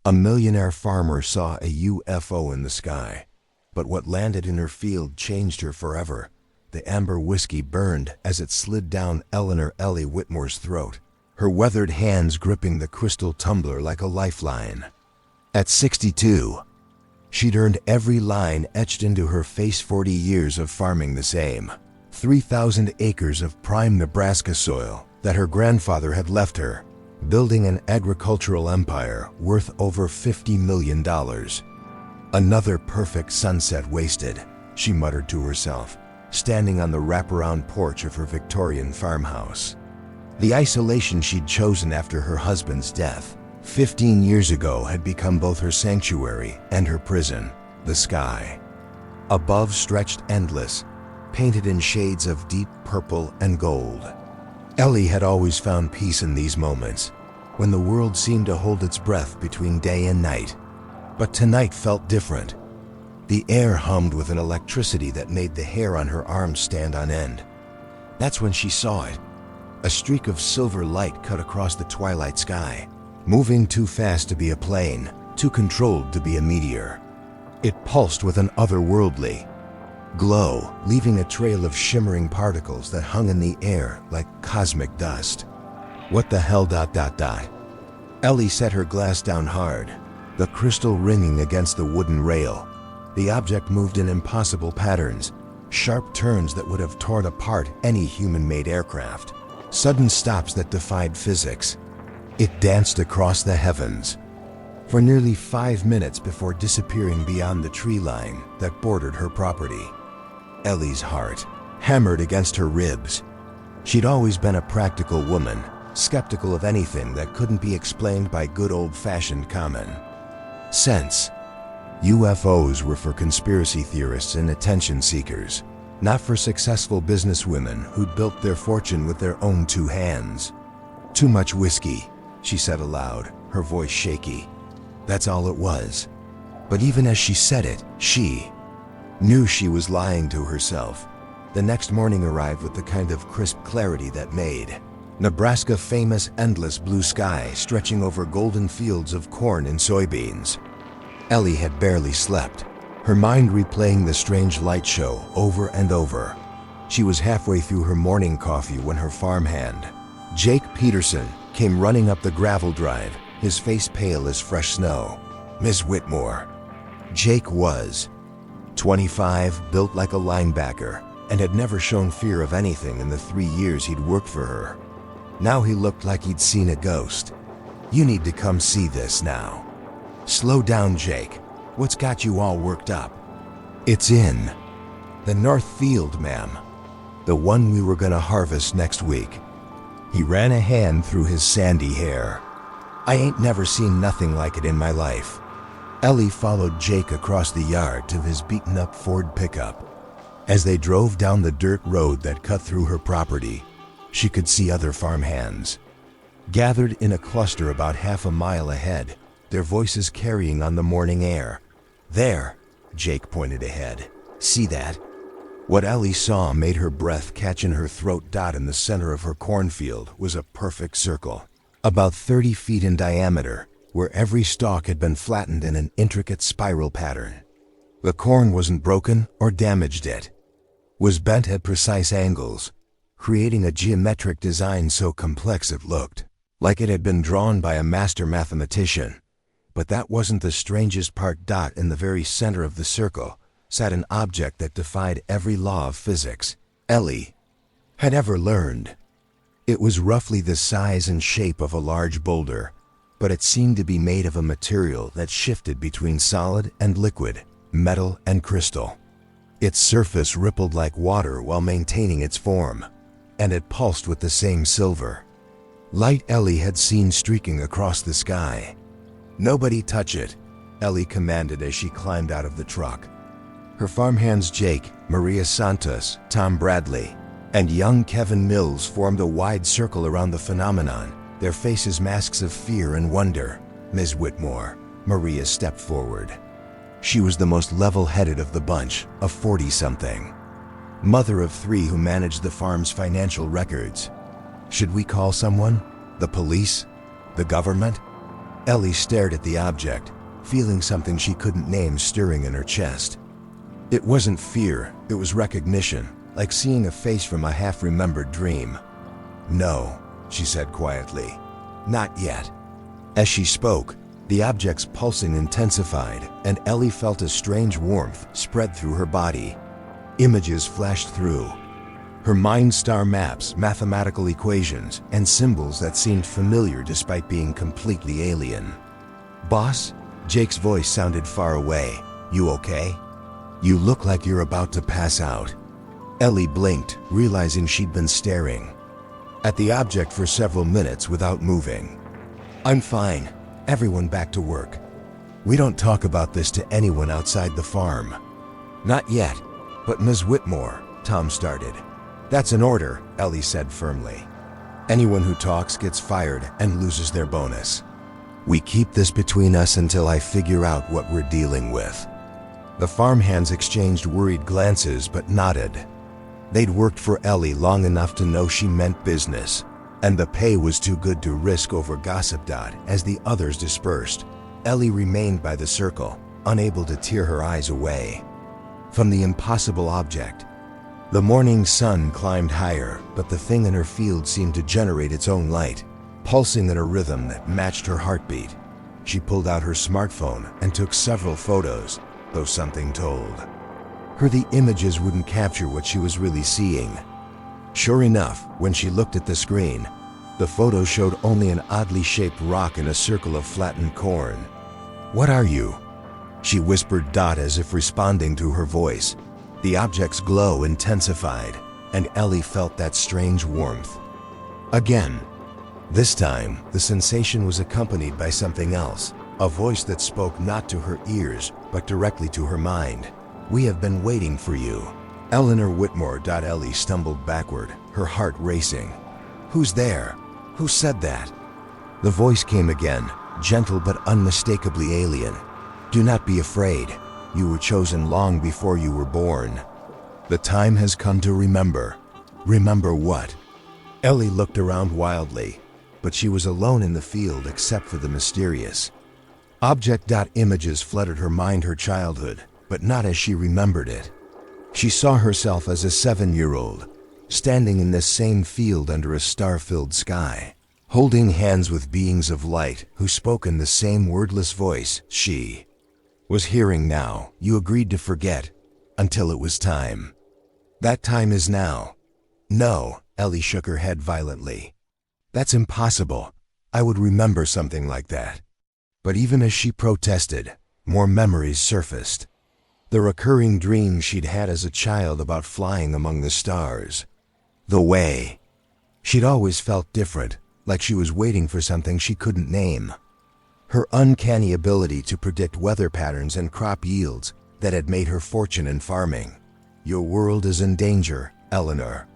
A millionaire farmer saw a UFO in the sky, but what landed in her field changed her forever. The amber whiskey burned as it slid down Eleanor Ellie Whitmore's throat, her weathered hands gripping the crystal tumbler like a lifeline. At 62, she'd earned every line etched into her face. 40 years of farming the same 3,000 acres of prime Nebraska soil that her grandfather had left her, building an agricultural empire worth over $50 million. Another perfect sunset wasted, she muttered to herself, standing on the wraparound porch of her Victorian farmhouse. The isolation she'd chosen after her husband's death 15 years ago had become both her sanctuary and her prison. The sky above stretched endless, painted in shades of deep purple and gold. Ellie had always found peace in these moments, when the world seemed to hold its breath between day and night. But tonight felt different. The air hummed with an electricity that made the hair on her arms stand on end. That's when she saw it. A streak of silver light cut across the twilight sky, moving too fast to be a plane, too controlled to be a meteor. It pulsed with an otherworldly glow, leaving a trail of shimmering particles that hung in the air like cosmic dust. What the hell? Ellie set her glass down hard, the crystal ringing against the wooden rail. The object moved in impossible patterns, sharp turns that would have torn apart any human-made aircraft, sudden stops that defied physics. It danced across the heavens for nearly 5 minutes before disappearing beyond the tree line that bordered her property. Ellie's heart hammered against her ribs. She'd always been a practical woman, skeptical of anything that couldn't be explained by good old-fashioned common sense. UFOs were for conspiracy theorists and attention seekers, not for successful businesswomen who'd built their fortune with their own 2 hands. Too much whiskey, she said aloud, her voice shaky. That's all it was. But even as she said it, she knew she was lying to herself. The next morning arrived with the kind of crisp clarity that made Nebraska famous endless blue sky stretching over golden fields of corn and soybeans. Ellie had barely slept, her mind replaying the strange light show over and over. She was halfway through her morning coffee when her farmhand, Jake Peterson, came running up the gravel drive, his face pale as fresh snow. Miss Whitmore. Jake was 25, built like a linebacker, and had never shown fear of anything in the 3 years he'd worked for her. Now he looked like he'd seen a ghost. You need to come see this now. Slow down, Jake. What's got you all worked up? It's in the north field, ma'am. The one we were gonna harvest next week. He ran a hand through his sandy hair. I ain't never seen nothing like it in my life. Ellie followed Jake across the yard to his beaten-up Ford pickup. As they drove down the dirt road that cut through her property, she could see other farmhands, gathered in a cluster about half a mile ahead, their voices carrying on the morning air. There, Jake pointed ahead. See that? What Ellie saw made her breath catch in her throat. In the center of her cornfield was a perfect circle, about 30 feet in diameter, where every stalk had been flattened in an intricate spiral pattern. The corn wasn't broken or damaged, it was bent at precise angles, creating a geometric design so complex it looked like it had been drawn by a master mathematician. But that wasn't the strangest part. In the very center of the circle sat an object that defied every law of physics Ellie had ever learned. It was roughly the size and shape of a large boulder, but it seemed to be made of a material that shifted between solid and liquid, metal and crystal. Its surface rippled like water while maintaining its form, and it pulsed with the same silver light Ellie had seen streaking across the sky. Nobody touch it, Ellie commanded as she climbed out of the truck. Her farmhands Jake, Maria Santos, Tom Bradley, and young Kevin Mills formed a wide circle around the phenomenon, their faces masks of fear and wonder. Ms. Whitmore, Maria stepped forward. She was the most level-headed of the bunch, a 40-something, mother of 3 who managed the farm's financial records. Should we call someone? The police? The government? Ellie stared at the object, feeling something she couldn't name stirring in her chest. It wasn't fear, it was recognition, like seeing a face from a half-remembered dream. "No," she said quietly. "Not yet." As she spoke, the object's pulsing intensified, and Ellie felt a strange warmth spread through her body. Images flashed through. Her mind star maps, mathematical equations, and symbols that seemed familiar despite being completely alien. "Boss?" Jake's voice sounded far away. "You okay? You look like you're about to pass out." Ellie blinked, realizing she'd been staring at the object for several minutes without moving. "I'm fine. Everyone back to work. We don't talk about this to anyone outside the farm." "Not yet, but Ms. Whitmore," Tom started. "That's an order," Ellie said firmly. "Anyone who talks gets fired and loses their bonus. We keep this between us until I figure out what we're dealing with." The farmhands exchanged worried glances but nodded. They'd worked for Ellie long enough to know she meant business, and the pay was too good to risk over gossip. As the others dispersed, Ellie remained by the circle, unable to tear her eyes away from the impossible object. The morning sun climbed higher, but the thing in her field seemed to generate its own light, pulsing in a rhythm that matched her heartbeat. She pulled out her smartphone and took several photos, though something told her the images wouldn't capture what she was really seeing. Sure enough, when she looked at the screen, the photo showed only an oddly shaped rock in a circle of flattened corn. "What are you?" she whispered, as if responding to her voice. The object's glow intensified, and Ellie felt that strange warmth again. This time, the sensation was accompanied by something else, a voice that spoke not to her ears, but directly to her mind. "We have been waiting for you." Eleanor Whitmore. Ellie stumbled backward, her heart racing. "Who's there? Who said that?" The voice came again, gentle but unmistakably alien. "Do not be afraid. You were chosen long before you were born. The time has come to remember." "Remember what?" Ellie looked around wildly, but she was alone in the field except for the mysterious object. Images flooded her mind, her childhood, but not as she remembered it. She saw herself as a 7-year-old, standing in this same field under a star-filled sky, holding hands with beings of light who spoke in the same wordless voice she was hearing now. "You agreed to forget until it was time. That time is now." "No," Ellie shook her head violently. "That's impossible. I would remember something like that." But even as she protested, more memories surfaced. The recurring dreams she'd had as a child about flying among the stars. The way she'd always felt different, like she was waiting for something she couldn't name. Her uncanny ability to predict weather patterns and crop yields that had made her fortune in farming. "Your world is in danger, Eleanor.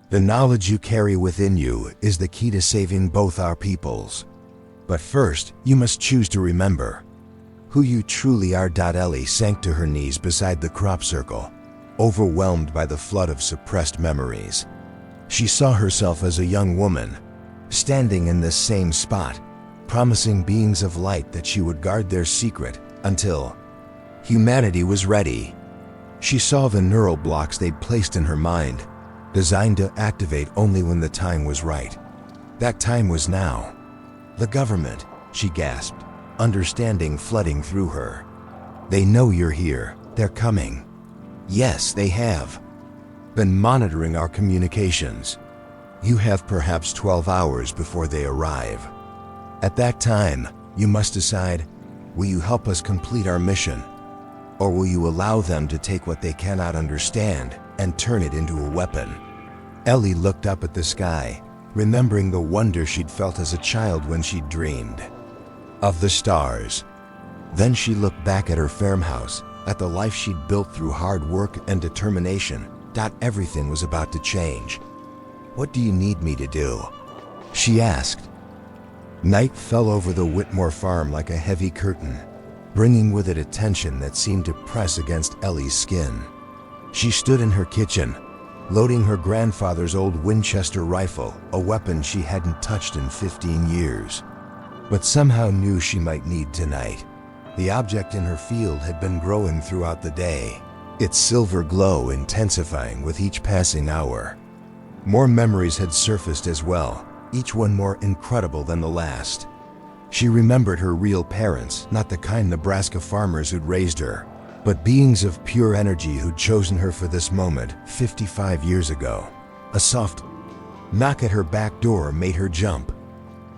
The knowledge you carry within you is the key to saving both our peoples. But first, you must choose to remember who you truly are." Ellie sank to her knees beside the crop circle, overwhelmed by the flood of suppressed memories. She saw herself as a young woman, standing in this same spot, promising beings of light that she would guard their secret until humanity was ready. She saw the neural blocks they'd placed in her mind, designed to activate only when the time was right. That time was now. "The government," she gasped, understanding flooding through her. "They know you're here. They're coming." "Yes, they have been monitoring our communications. You have perhaps 12 hours before they arrive. At that time, you must decide, will you help us complete our mission, or will you allow them to take what they cannot understand and turn it into a weapon?" Ellie looked up at the sky, remembering the wonder she'd felt as a child when she dreamed of the stars. Then she looked back at her farmhouse, at the life she'd built through hard work and determination. Everything was about to change. "What do you need me to do?" she asked. Night fell over the Whitmore farm like a heavy curtain, bringing with it a tension that seemed to press against Ellie's skin. She stood in her kitchen, loading her grandfather's old Winchester rifle, a weapon she hadn't touched in 15 years. but somehow knew she might need tonight. The object in her field had been growing throughout the day, its silver glow intensifying with each passing hour. More memories had surfaced as well, each one more incredible than the last. She remembered her real parents, not the kind Nebraska farmers who'd raised her, but beings of pure energy who'd chosen her for this moment 55 years ago. A soft knock at her back door made her jump.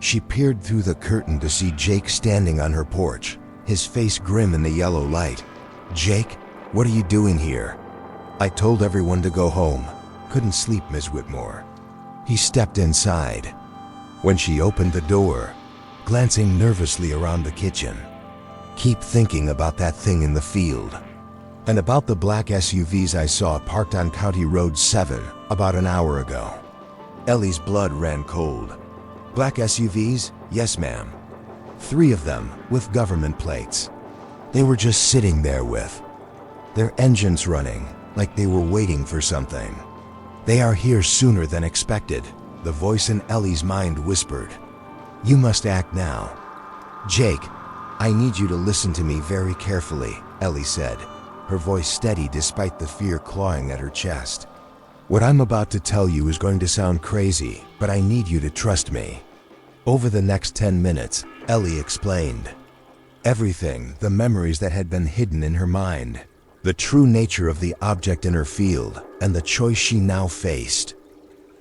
She peered through the curtain to see Jake standing on her porch, his face grim in the yellow light. "Jake, what are you doing here?" "I told everyone to go home. Couldn't sleep, Ms. Whitmore." He stepped inside. When she opened the door, glancing nervously around the kitchen, "Keep thinking about that thing in the field, and about the black SUVs I saw parked on County Road 7 about an hour ago." Ellie's blood ran cold. "Black SUVs? Yes, ma'am. 3 of them, with government plates. They were just sitting there with their engines running, like they were waiting for something. They are here sooner than expected," the voice in Ellie's mind whispered. "You must act now." "Jake, I need you to listen to me very carefully," Ellie said, her voice steady despite the fear clawing at her chest. "What I'm about to tell you is going to sound crazy, but I need you to trust me." Over the next 10 minutes, Ellie explained everything, the memories that had been hidden in her mind, the true nature of the object in her field, and the choice she now faced.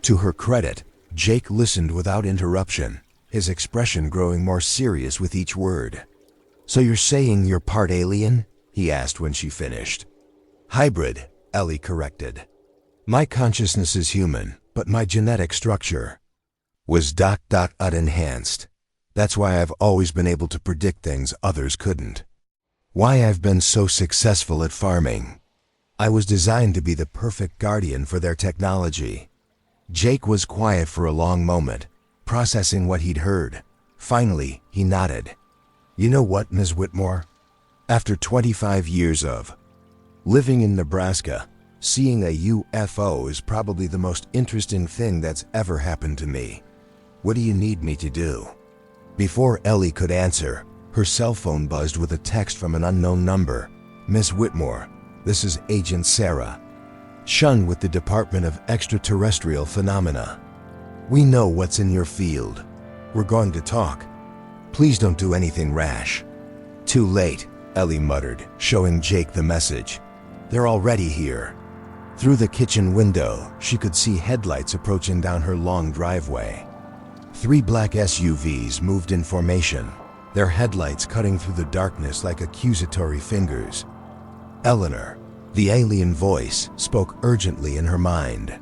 To her credit, Jake listened without interruption, his expression growing more serious with each word. "So you're saying you're part alien?" he asked when she finished. "Hybrid," Ellie corrected. "My consciousness is human, but my genetic structure was enhanced. That's why I've always been able to predict things others couldn't. Why I've been so successful at farming. I was designed to be the perfect guardian for their technology." Jake was quiet for a long moment, processing what he'd heard. Finally, he nodded. "You know what, Ms. Whitmore? After 25 years of living in Nebraska, seeing a UFO is probably the most interesting thing that's ever happened to me. What do you need me to do?" Before Ellie could answer, her cell phone buzzed with a text from an unknown number. "Miss Whitmore, this is Agent Sarah Shun with the Department of Extraterrestrial Phenomena. We know what's in your field. We're going to talk. Please don't do anything rash." "Too late," Ellie muttered, showing Jake the message. "They're already here." Through the kitchen window, she could see headlights approaching down her long driveway. 3 black SUVs moved in formation, their headlights cutting through the darkness like accusatory fingers. "Eleanor," the alien voice spoke urgently in her mind.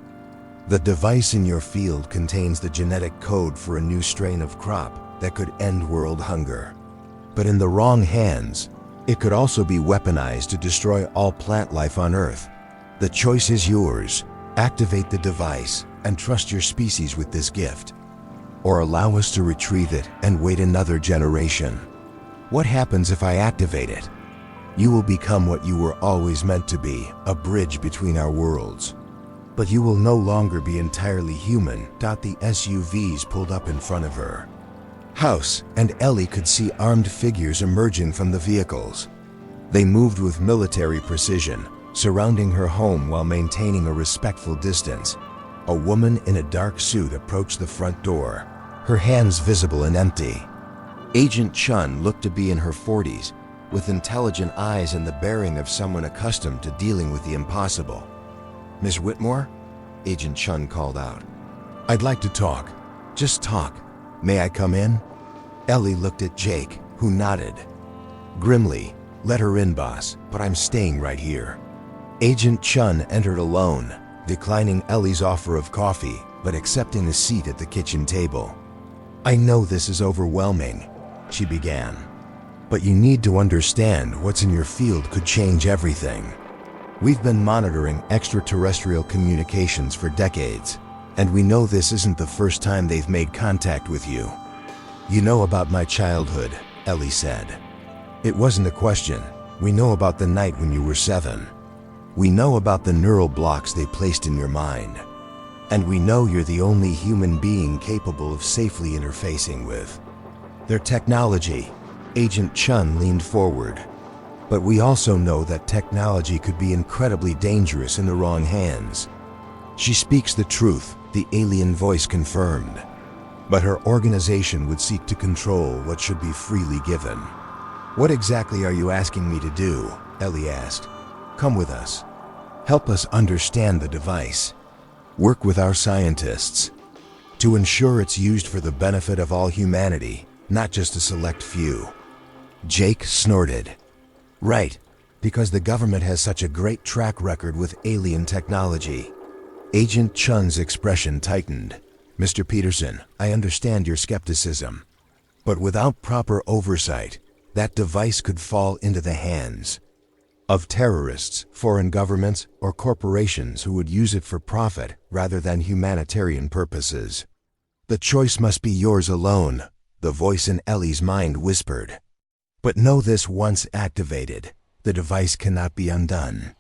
"The device in your field contains the genetic code for a new strain of crop that could end world hunger. But in the wrong hands, it could also be weaponized to destroy all plant life on Earth. The choice is yours. Activate the device and trust your species with this gift, or allow us to retrieve it and wait another generation. What happens if I activate it? You will become what you were always meant to be, a bridge between our worlds. But you will no longer be entirely human." The SUVs pulled up in front of her house, and Ellie could see armed figures emerging from the vehicles. They moved with military precision, surrounding her home while maintaining a respectful distance. A woman in a dark suit approached the front door, her hands visible and empty. Agent Chun looked to be in her 40s, with intelligent eyes and the bearing of someone accustomed to dealing with the impossible. "Miss Whitmore?" Agent Chun called out. "I'd like to talk. Just talk. May I come in?" Ellie looked at Jake, who nodded. Grimly, "Let her in, boss, but I'm staying right here." Agent Chun entered alone, declining Ellie's offer of coffee, but accepting a seat at the kitchen table. "I know this is overwhelming," she began, "but you need to understand what's in your field could change everything. We've been monitoring extraterrestrial communications for decades, and we know this isn't the first time they've made contact with you." "You know about my childhood," Ellie said. "It wasn't a question. We know about the night when you were 7. We know about the neural blocks they placed in your mind. And we know you're the only human being capable of safely interfacing with Their technology. Agent Chun leaned forward. But we also know that technology could be incredibly dangerous in the wrong hands. She speaks the truth, the alien voice confirmed. But her organization would seek to control what should be freely given. What exactly are you asking me to do? Ellie asked. Come with us. Help us understand the device. Work with our scientists to ensure it's used for the benefit of all humanity, not just a select few. Jake snorted. Right, because the government has such a great track record with alien technology. Agent Chun's expression tightened. Mr. Peterson, I understand your skepticism. But without proper oversight, that device could fall into the hands of terrorists, foreign governments, or corporations who would use it for profit rather than humanitarian purposes. The choice must be yours alone, the voice in Ellie's mind whispered. But know this: once activated, the device cannot be undone.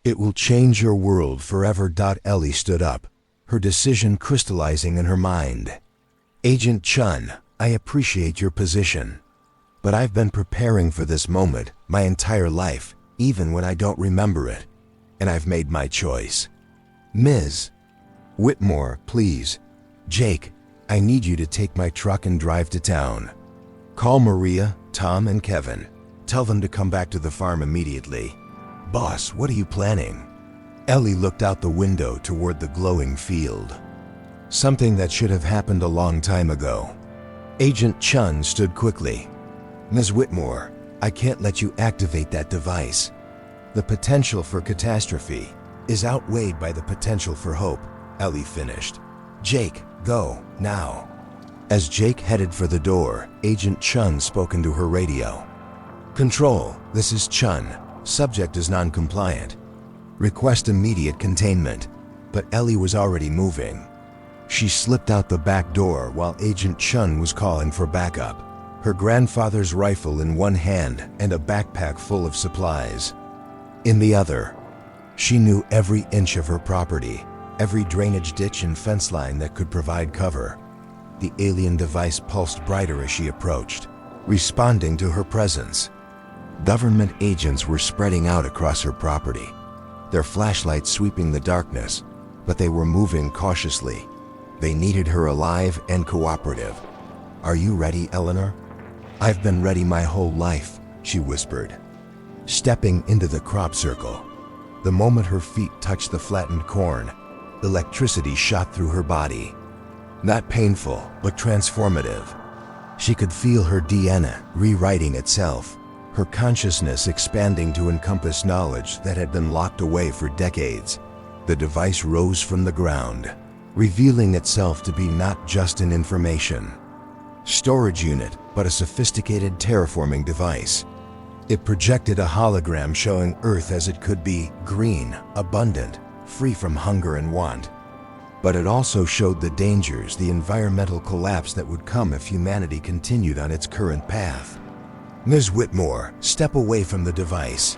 It will change your world forever. Ellie stood up, her decision crystallizing in her mind. Agent Chun, I appreciate your position, but I've been preparing for this moment my entire life, even when I don't remember it, and I've made my choice. Ms. Whitmore, please. Jake, I need you to take my truck and drive to town. Call Maria, Tom, and Kevin. Tell them to come back to the farm immediately. Boss, what are you planning? Ellie looked out the window toward the glowing field. Something that should have happened a long time ago. Agent Chun stood quickly. Ms. Whitmore, I can't let you activate that device. The potential for catastrophe is outweighed by the potential for hope, Ellie finished. Jake, go, now. As Jake headed for the door, Agent Chun spoke into her radio. Control, this is Chun. Subject is non-compliant. Request immediate containment. But Ellie was already moving. She slipped out the back door while Agent Chun was calling for backup, her grandfather's rifle in one hand and a backpack full of supplies in the other. She knew every inch of her property, every drainage ditch and fence line that could provide cover. The alien device pulsed brighter as she approached, responding to her presence. Government agents were spreading out across her property, their flashlights sweeping the darkness, but they were moving cautiously. They needed her alive and cooperative. Are you ready, Eleanor? I've been ready my whole life, she whispered, stepping into the crop circle. The moment her feet touched the flattened corn, electricity shot through her body. Not painful, but transformative. She could feel her DNA rewriting itself, her consciousness expanding to encompass knowledge that had been locked away for decades. The device rose from the ground, revealing itself to be not just an information storage unit, but a sophisticated terraforming device. It projected a hologram showing Earth as it could be: green, abundant, free from hunger and want. But it also showed the dangers, the environmental collapse that would come if humanity continued on its current path. Ms. Whitmore, step away from the device.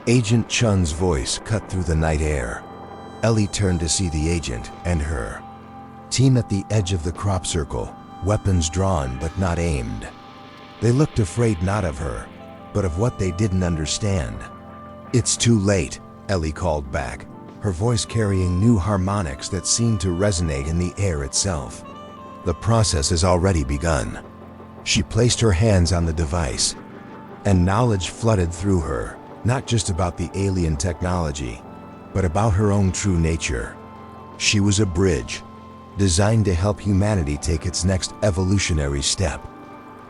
Agent Chun's voice cut through the night air. Ellie turned to see the agent and her team at the edge of the crop circle, weapons drawn but not aimed. They looked afraid, not of her, but of what they didn't understand. It's too late, Ellie called back, her voice carrying new harmonics that seemed to resonate in the air itself. The process has already begun. She placed her hands on the device, and knowledge flooded through her, not just about the alien technology, but about her own true nature. She was a bridge, designed to help humanity take its next evolutionary step.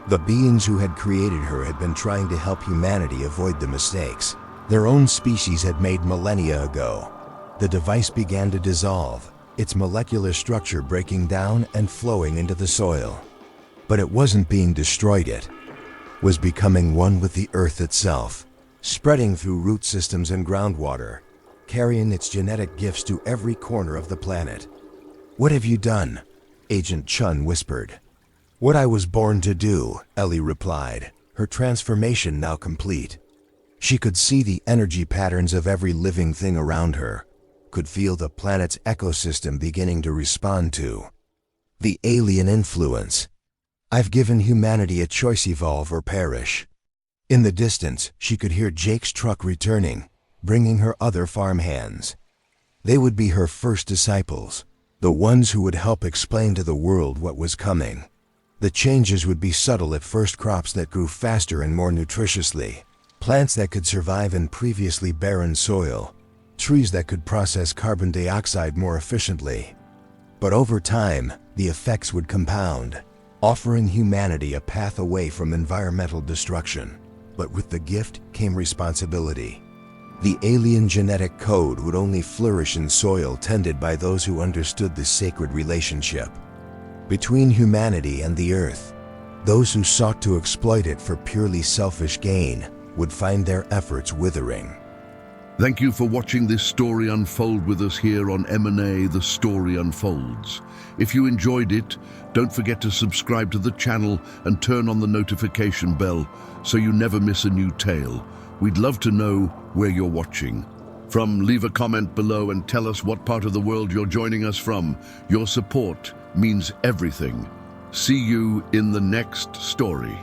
The beings who had created her had been trying to help humanity avoid the mistakes their own species had made millennia ago. The device began to dissolve, its molecular structure breaking down and flowing into the soil. But it wasn't being destroyed, it was becoming one with the earth itself, spreading through root systems and groundwater, carrying its genetic gifts to every corner of the planet. What have you done? Agent Chun whispered. What I was born to do, Ellie replied, her transformation now complete. She could see the energy patterns of every living thing around her, could feel the planet's ecosystem beginning to respond to the alien influence. I've given humanity a choice: evolve or perish. In the distance, she could hear Jake's truck returning, bringing her other farmhands. They would be her first disciples, the ones who would help explain to the world what was coming. The changes would be subtle at first: crops that grew faster and more nutritiously, plants that could survive in previously barren soil, trees that could process carbon dioxide more efficiently. But over time, the effects would compound, offering humanity a path away from environmental destruction. But with the gift came responsibility. The alien genetic code would only flourish in soil tended by those who understood the sacred relationship between humanity and the earth. Those who sought to exploit it for purely selfish gain would find their efforts withering. Thank you for watching this story unfold with us here on M&A The Story Unfolds. If you enjoyed it, don't forget to subscribe to the channel and turn on the notification bell so you never miss a new tale. We'd love to know where you're watching from. Leave a comment below and tell us what part of the world you're joining us from. Your support means everything. See you in the next story.